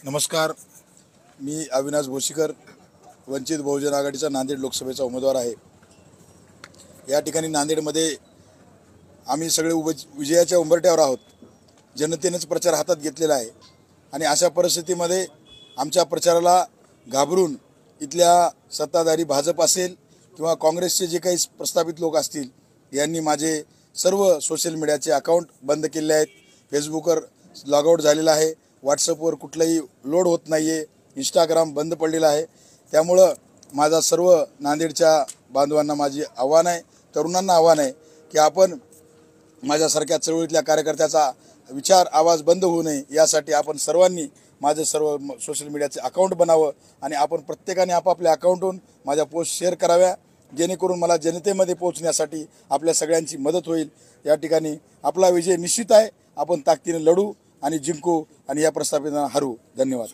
नमस्कार, मी अविनाश भोशीकर, वंचित बहुजन आघाडीचा नांदेड लोकसभेचा उमेदवार आहे। या ठिकाणी नांदेडमध्ये आम्ही सगळे विजयाच्या उंबरठ्यावर आहोत। जनतेनेच प्रचार हातात घेतलेला आहे आणि अशा परिस्थितीमध्ये आमच्या प्रचाराला घाबरून इथल्या सत्ताधारी भाजप असेल किंवा काँग्रेसचे जे काही प्रस्थापित लोक असतील यांनी माझे सर्व सोशल मीडियाचे अकाउंट बंद केले आहेत। फेसबुकवर लॉगआउट झालेला आहे, व्हॉट्सअपवर कुठलाही लोड होत नाही आहे, इंस्टाग्राम बंद पडलेला आहे। त्यामुळं माझा सर्व नांदेडच्या बांधवांना माझी आव्हान आहे, तरुणांना आव्हान आहे की आपण माझ्यासारख्या चळवळीतल्या कार्यकर्त्याचा विचार आवाज बंद होऊ नये यासाठी आपण सर्वांनी माझे सर्व सोशल मीडियाचे अकाउंट बनावं आणि आपण प्रत्येकाने आपापल्या अकाउंटहून माझ्या पोस्ट शेअर कराव्या, जेणेकरून मला जनतेमध्ये पोहोचण्यासाठी आपल्या सगळ्यांची मदत होईल। या ठिकाणी आपला विजय निश्चित आहे। आपण ताकदीने लढू आणि जिंकू आणि या प्रस्थापितांना हरवू। धन्यवाद।